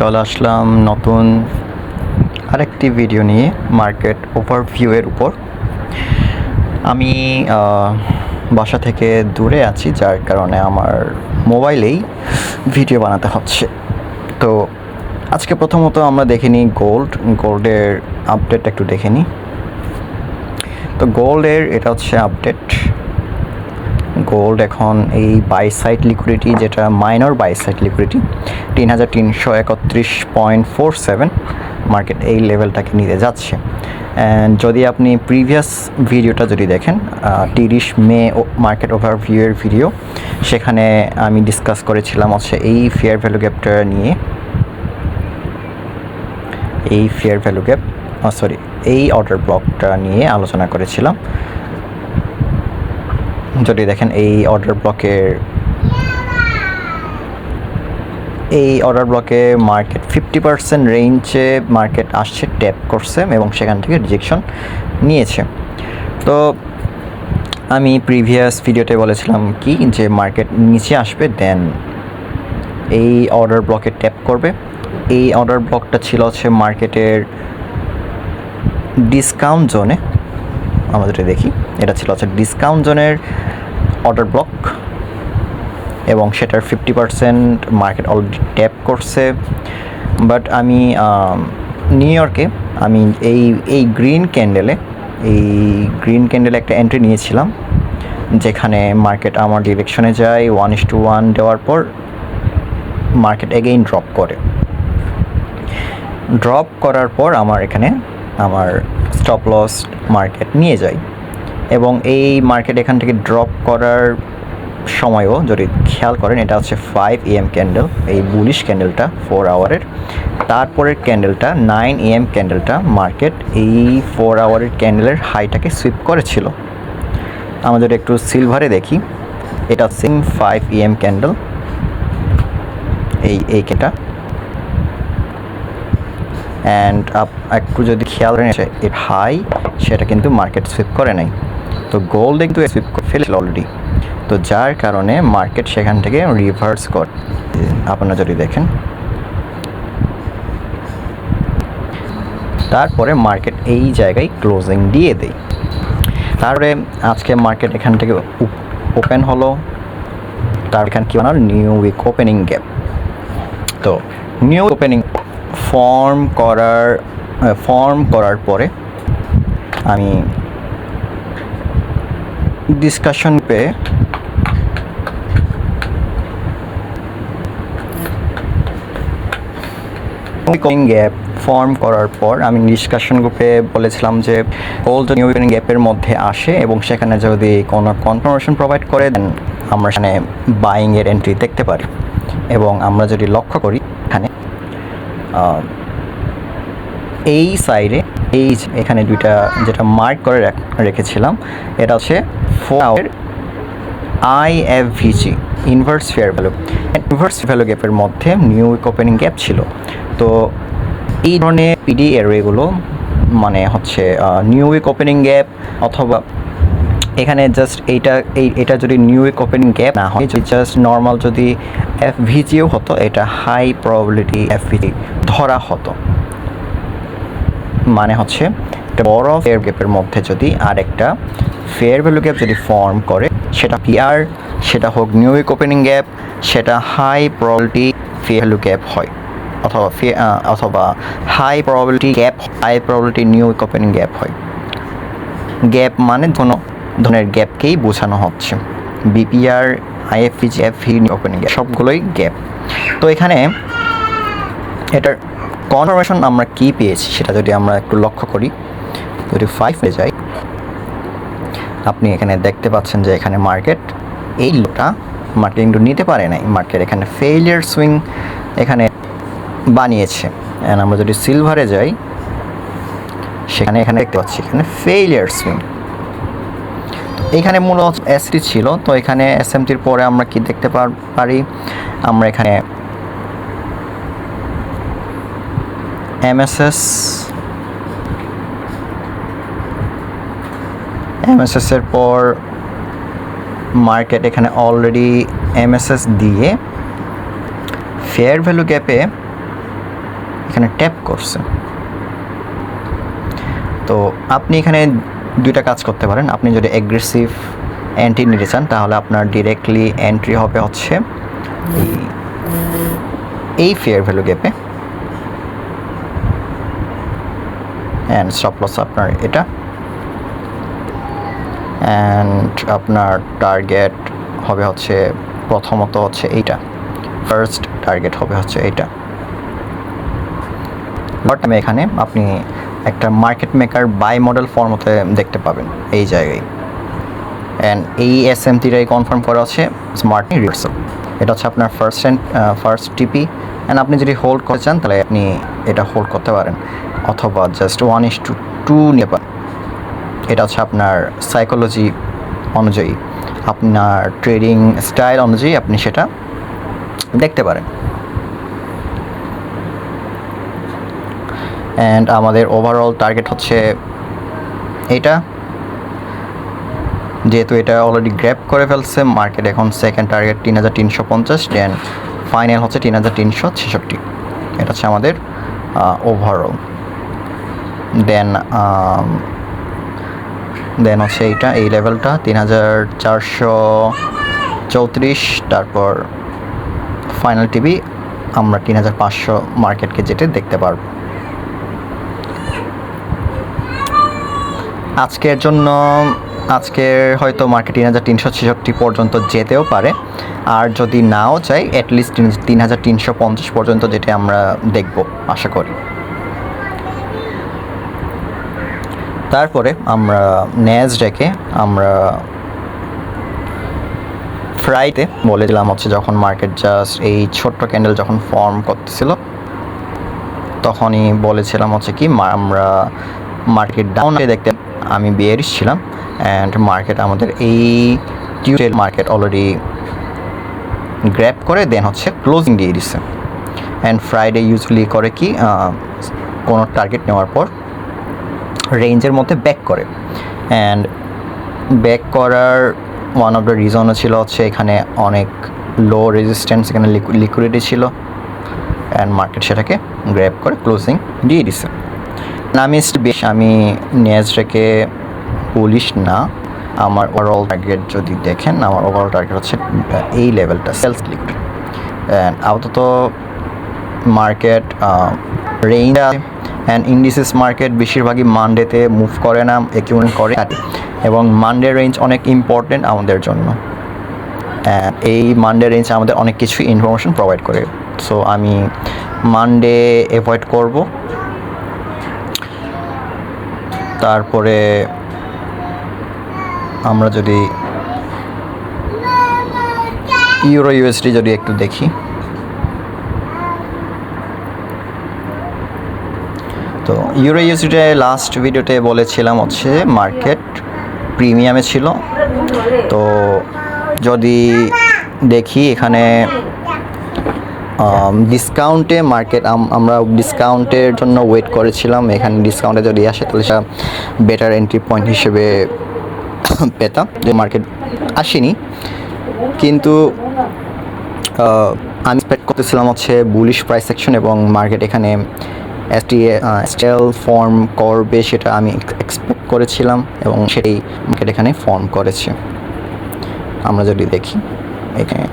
চলে আসলাম নতুন আরেকটি ভিডিও নিয়ে মার্কেট ওভারভিউ এর উপর। আমি বাসা থেকে দূরে আছি, যার কারণে আমার মোবাইলেই ভিডিও বানাতে হচ্ছে। তো আজকে প্রথমত আমরা দেখে নিই গোল্ডের আপডেট একটু দেখে নিই। তো গোল্ডের এটা হচ্ছে আপডেট। গোল্ড এখন এই বাই সাইড লিকুইডিটি, যেটা মাইনর বাই সাইড লিকুইডিটি ৩৩৩১.47, মার্কেট এই লেভেলটাকে নিতে যাচ্ছে। অ্যান্ড যদি আপনি প্রিভিয়াস ভিডিওটা যদি দেখেন ৩০ মে মার্কেট ওভারভিউ এর ভিডিও, সেখানে আমি ডিসকাস করেছিলাম হচ্ছে এই ফেয়ার ভ্যালু গ্যাপটা নিয়ে। এই অর্ডার ব্লকটা নিয়ে আলোচনা করেছিলাম। যদি দেখেন এই অর্ডার ব্লকে মার্কেট 50% রেঞ্জে মার্কেট আসছে, ট্যাপ করছে এবং সেখান থেকে রিজেকশন নিয়েছে। তো আমি প্রিভিয়াস ভিডিওতে বলেছিলাম কি, যে মার্কেট নিচে আসবে, দেন এই অর্ডার ব্লকে ট্যাপ করবে। এই অর্ডার ব্লকটা ছিল হচ্ছে মার্কেটের ডিসকাউন্ট জোনে। আমরা যেটা দেখি, এটা ছিল হচ্ছে ডিসকাউন্ট জোনের অর্ডার ব্লক এবং সেটার 50% মার্কেট অলরেডি ট্যাপ করছে। বাট আমি নিউ ইয়র্কে আমি এই গ্রিন ক্যান্ডেলে একটা এন্ট্রি নিয়েছিলাম, যেখানে মার্কেট আমার ডিরেকশনে যায় 1:1 দেওয়ার পর মার্কেট এগেইন ড্রপ করার পর আমার স্টপ লস মার্কেট নিয়ে যায়। এবং এই মার্কেট এখান থেকে ড্রপ করার সময়ও যদি খেয়াল করেন, এটা হচ্ছে 5 AM ক্যান্ডেল, এই বুলিশ ক্যান্ডেলটা 4 আওয়ারের। তারপরের ক্যান্ডেলটা 9 AM ক্যান্ডেলটা মার্কেট এই 4 আওয়ারের ক্যান্ডেলের হাইটাকে সুইপ করেছিল। আমরা যদি একটু সিলভারে দেখি, এটা হচ্ছে 5 AM ক্যান্ডেল, এইটা। অ্যান্ড একটু যদি খেয়াল করেন, এর হাই সেটা কিন্তু মার্কেট সুইপ করে নাই। তো গোল্ড কিন্তু সুইপ করে ফেলেছিল অলরেডি, তো যার কারণে মার্কেট সেখান থেকে রিভার্স করে। আপনারা যদি দেখেন, তারপরে মার্কেট এই জায়গায় ক্লোজিং দিয়ে দেয়। তারপরে আজকে মার্কেট এখান থেকে ওপেন হলো, তার এখানে কি বানাল, নিউ উইক ওপেনিং গ্যাপ। তো নিউ ওপেনিং ফর্ম করার পরে আমি ডিসকাশন পেয়ে গ্যাপ ফর্ম করার পর আমি ডিসকাশন গ্রুপে বলেছিলাম যে গোল্ড নিউ ওপেনিং গ্যাপের মধ্যে আসে এবং সেখানে যদি কোনো কনফার্মেশন প্রোভাইড করে, দেন আমরা সেখানে বাইংয়ের এন্ট্রি দেখতে পারি। এবং আমরা যদি লক্ষ্য করি, এখানে এই সাইডে এখানে দুইটা যেটা মার্ক করে রেখেছিলাম, এটা হচ্ছে 4 আওয়ারের IFVG, ইনভার্স ফেয়ার ভ্যালু গ্যাপের মধ্যে নিউ উইক ওপেনিং গ্যাপ ছিল। তো এই ধরনের পিডি এরিয়াগুলো মানে হচ্ছে নিউ উইক ওপেনিং গ্যাপ, অথবা এখানে জাস্ট এটা যদি নিউ উইক ওপেনিং গ্যাপ না হয়, জাস্ট নর্মাল যদি FVGও হতো, এটা হাই প্রবাবিলিটি FVG ধরা হতো। মানে হচ্ছে একটা বড় ফেয়ার গ্যাপের মধ্যে যদি আরেকটা ফেয়ার ভ্যালু গ্যাপ যদি ফর্ম করে, সেটা PR, সেটা হোক নিউ উইক ওপেনিং গ্যাপ, সেটা high probability fair value gap হয়, অথবা high probability new week opening gap হয়। গ্যাপ মানে কোনো ধরনের গ্যাপকেই বোঝানো হচ্ছে। BPR, IFVG, FVG, new opening gap সবগুলোই গ্যাপ। তো এখানে এটার কনফার্মেশন আমরা কি পেয়েছি সেটা যদি আমরা একটু লক্ষ্য করি, যদি 5 যাই, আপনি এখানে দেখতে পাচ্ছেন যে এখানে মার্কেট এই লোটা মার্কেট কিন্তু নিতে পারে নাই। মার্কেট এখানে ফেইলিয়ার সুইং এখানে বানিয়েছে। অ্যান্ড আমরা যদি সিলভারে যাই, এখানে দেখতে পাচ্ছি এখানে ফেইলিয়ার সুইং। এখানে মূলত ST ছিল, তো এখানে SMTর পরে আমরা কি দেখতে পারি, আমরা এখানে MSS এর পর মার্কেট এখানে অলরেডি MSS দিয়ে ফেয়ার ভ্যালু গ্যাপে এখানে ট্যাপ করছে। তো আপনি এখানে দুইটা কাজ করতে পারেন। আপনি যদি অ্যাগ্রেসিভ এন্ট্রি নিতে চান তাহলে আপনার ডিরেক্টলি এন্ট্রি হবে হচ্ছে এই ফেয়ার ভ্যালু গ্যাপে, অ্যান্ড স্টপ লস আপনার এটা, অ্যান্ড আপনার টার্গেট হবে হচ্ছে প্রথমত হচ্ছে এইটা, ফার্স্ট টার্গেট হবে হচ্ছে এইটা। বাট এখানে আপনি একটা মার্কেট মেকার বাই মডেল ফর্মতে দেখতে পাবেন এই জায়গায়, অ্যান্ড এই SMTটাই কনফার্ম করা আছে স্মার্ট রিভার্সাল। এটা হচ্ছে আপনার ফার্স্ট টিপি, অ্যান্ড আপনি যদি হোল্ড করতে চান তাহলে আপনি এটা হোল্ড করতে পারেন, অথবা জাস্ট 1:2 নিয়ে পান। এটা হচ্ছে আপনার সাইকোলজি অনুযায়ী, আপনার ট্রেডিং স্টাইল অনুযায়ী আপনি সেটা দেখতে পারেন। অ্যান্ড আমাদের ওভারঅল টার্গেট হচ্ছে এটা, যেহেতু এটা অলরেডি গ্র্যাব করে ফেলছে মার্কেট, এখন সেকেন্ড টার্গেট 3350, দেন ফাইনাল হচ্ছে 3366। এটা হচ্ছে আমাদের ওভারঅল। দেন হচ্ছে এইটা, এই লেভেলটা 3434, তারপর ফাইনাল টিভি আমরা 3500 মার্কেটকে যেতে দেখতে পারবো। আজকের হয়তো মার্কেট 3366 পর্যন্ত যেতেও পারে, আর যদি নাও চাই অ্যাটলিস্ট 3350 পর্যন্ত, যেটা আমরা দেখব আশা করি। তারপরে আমরা ন্যাসড্যাকে আমরা ফ্রাইডে বলেছিলাম হচ্ছে যখন মার্কেট জাস্ট এই ছোট্ট ক্যান্ডেল যখন ফর্ম করতেছিল তখনই বলেছিলাম হচ্ছে কি আমরা মার্কেট ডাউনে দেখতে, আমি বেয়ারিশ ছিলাম, অ্যান্ড মার্কেট আমাদের এই টিউসডে মার্কেট অলরেডি গ্র্যাব করে দেন হচ্ছে ক্লোজিং দিয়ে দিচ্ছে। অ্যান্ড ফ্রাইডে ইউজুয়ালি করে কি কোনো টার্গেট নেওয়ার পর রেঞ্জের মধ্যে ব্যাক করে, অ্যান্ড ব্যাক করার ওয়ান অফ দ্য রিজনও ছিল হচ্ছে এখানে অনেক লো রেজিস্ট্যান্স, এখানে লিকুইডিটি ছিল, অ্যান্ড মার্কেট সেটাকে গ্র্যাব করে ক্লোজিং দিয়ে দিচ্ছে। আমি ন্যাসড্যাকে বুলিশ না। আমার ওভারঅল টার্গেট যদি দেখেন, আমার ওভারঅল টার্গেট হচ্ছে এই লেভেলটা, সেলস লিকুইড। অ্যান্ড আপাতত market range, and indices market বেশিরভাগই মানডেতে মুভ করে না, অ্যাকিউমেন্ট করে, এবং মানডে রেঞ্জ অনেক ইম্পর্টেন্ট আমাদের জন্য। এই মানডে রেঞ্জ আমাদের অনেক কিছু ইনফরমেশন প্রোভাইড করে, সো আমি মানডে অ্যাভয়েড করব। তারপরে আমরা যদি ইউরো ইউএসডি যদি একটু দেখি, তো ইউরো ইউএসডিতে লাস্ট ভিডিওতে বলেছিলাম হচ্ছে মার্কেট প্রিমিয়ামে ছিল। তো যদি দেখি এখানে ডিসকাউন্টে মার্কেট, আমরা ডিসকাউন্টের জন্য ওয়েট করেছিলাম, এখানে ডিসকাউন্টে যদি আসে তাহলে সেটা বেটার এন্ট্রি পয়েন্ট হিসেবে পেতাম। যে মার্কেট আসেনি, কিন্তু আমি এক্সপেক্ট করতেছিলাম হচ্ছে বুলিশ প্রাইস সেকশন, এবং মার্কেট এখানে স্টেল ফর্ম করবে সেটা আমি এক্সপেক্ট করেছিলাম, এবং সেটাই মার্কেট এখানে ফর্ম করেছে। আমরা যদি দেখি এখানে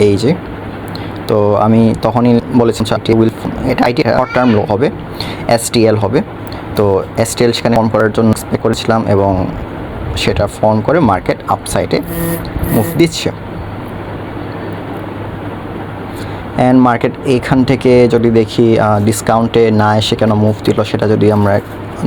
এই যে, তো আমি তখনই বলেছিলাম এটা আইটি শর্ট টার্ম লো হবে, STL হবে। তো STL সেখানে ফর্ম করার জন্য এক্সপেক্ট করেছিলাম, এবং সেটা ফর্ম করে মার্কেট আপসাইডে মুভ দিচ্ছে। অ্যান্ড মার্কেট এখান থেকে যদি দেখি ডিসকাউন্টে না এসে কেন মুভ দিল সেটা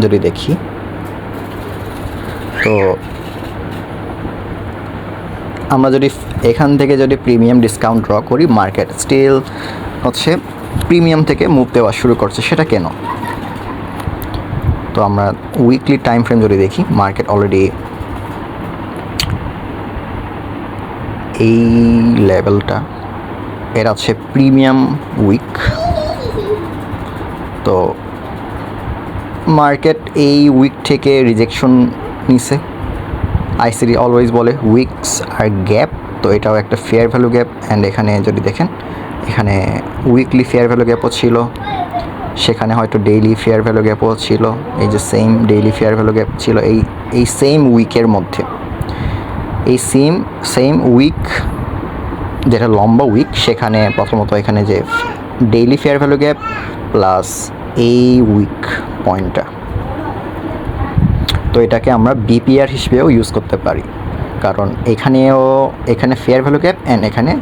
যদি দেখি, তো আমরা যদি এখান থেকে যদি প্রিমিয়াম ডিসকাউন্ট ড্র করি, মার্কেট স্টিল হচ্ছে প্রিমিয়াম থেকে মুভ দেওয়া শুরু করছে, সেটা কেন? তো আমরা উইকলি টাইম ফ্রেম যদি দেখি, মার্কেট অলরেডি এই লেভেলটা, এটা হচ্ছে প্রিমিয়াম উইক। তো মার্কেট এই উইক থেকে রিজেকশন নিছে। আইসিডি অলওয়েজ বলে উইকস আর গ্যাপ, তো এটাও একটা ফেয়ার ভ্যালু গ্যাপ। অ্যান্ড এখানে যদি দেখেন, এখানে উইকলি ফেয়ার ভ্যালু গ্যাপও ছিল, সেখানে হয়তো ডেইলি ফেয়ার ভ্যালু গ্যাপও ছিল। এই যে same daily fair value gap ছিল এই সেম উইকের মধ্যে, এই সেম উইক যেটা লম্বা উইক, সেখানে প্রথমত এখানে যে daily fair value gap plus এই উইক পয়েন্টটা, তো এটাকে আমরা বিপিআর হিসেবেও ইউজ করতে পারি, কারণ এখানে ফেয়ার ভ্যালু গ্যাপ অ্যান্ড এখানে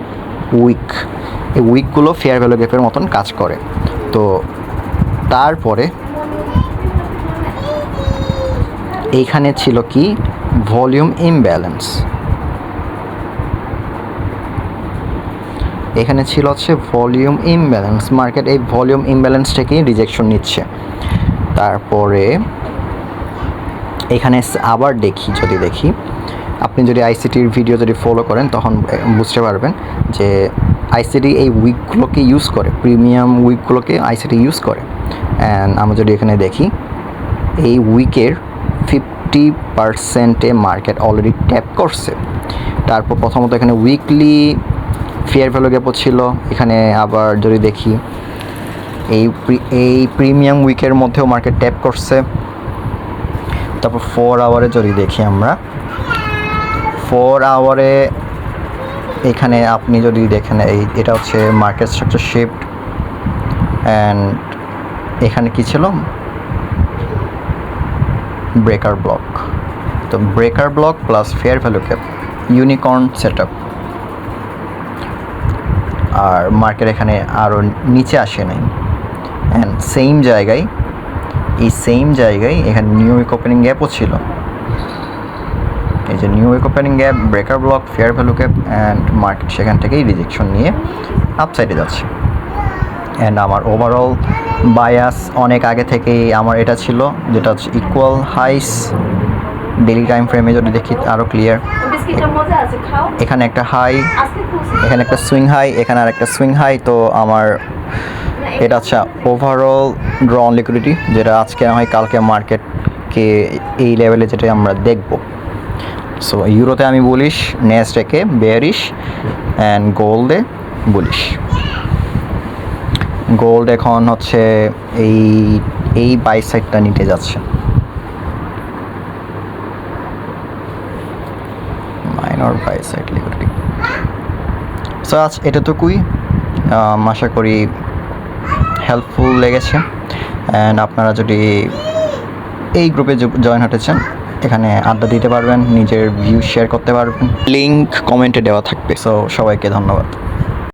উইক, এই উইকগুলো ফেয়ার ভ্যালু গ্যাপের মতন কাজ করে। তো তারপরে এইখানে ছিল কি ভলিউম ইমব্যালেন্স, এখানে ছিল হচ্ছে ভলিউম ইমব্যালেন্স। মার্কেট এই ভলিউম ইমব্যালেন্সটাকেই রিজেকশন নিচ্ছে। তারপরে এখানে আবার দেখি আপনি যদি আইসিটির ভিডিও যদি ফলো করেন তখন বুঝতে পারবেন যে আইসিটি এই উইকগুলোকে ইউজ করে, প্রিমিয়াম উইকগুলোকে আইসিটি ইউজ করে। অ্যান্ড আমরা যদি এখানে দেখি, এই উইকের 50% মার্কেট অলরেডি ট্যাপ করছে। তারপর প্রথমত এখানে উইকলি ফেয়ার ভ্যালু গ্যাপও ছিল। এখানে আবার যদি দেখি, এই প্রিমিয়াম উইকের মধ্যেও মার্কেট ট্যাপ করছে। তারপর 4 আওয়ারে যদি দেখি আমরা, 4 আওয়ারে এখানে আপনি যদি দেখেন, এটা হচ্ছে মার্কেট স্ট্রাকচার শিফট। অ্যান্ড এখানে কি ছিল, ব্রেকার ব্লক। তো breaker block plus fair value gap, unicorn setup. আর মার্কেট এখানে আরও নিচে আসে নাই। অ্যান্ড সেম জায়গায় এখানে নিউ উইক ওপেনিং গ্যাপও ছিল। এই যে new week opening gap, breaker block, fair value gap, and market সেখান থেকেই রিজেকশন নিয়ে আপসাইডে যাচ্ছে। অ্যান্ড আমার ওভারঅল বায়াস অনেক আগে থেকেই আমার এটা ছিল, যেটা হচ্ছে ইকুয়াল হাইস। ডেইলি টাইম ফ্রেমে যদি দেখি আরও ক্লিয়ার, এখানে একটা হাই, এখানে একটা সুইং হাই, এখানে আর একটা সুইং হাই। তো আমার এটা আচ্ছা ওভারঅল ড্র অন লিকুইডিটি, যেটা আজকে না হয় কালকে মার্কেটকে এই লেভেলে যেটা আমরা দেখব। সো ইউরোতে আমি বলিশ, ন্যাসড্যাকে বেয়ারিশ, অ্যান্ড গোল্ডে বলিশ। গোল্ড এখন হচ্ছে এই বাই সাইডটা নিতে যাচ্ছে, minor buy side liquidity. So আজ এতটুকুই, আশা করি হেল্পফুল লেগেছে। অ্যান্ড আপনারা যদি এই গ্রুপে জয়েন হতে চান, এখানে আড্ডা দিতে পারবেন, নিজের ভিউ শেয়ার করতে পারবেন, লিঙ্ক কমেন্টে দেওয়া থাকবে। সো সবাইকে ধন্যবাদ।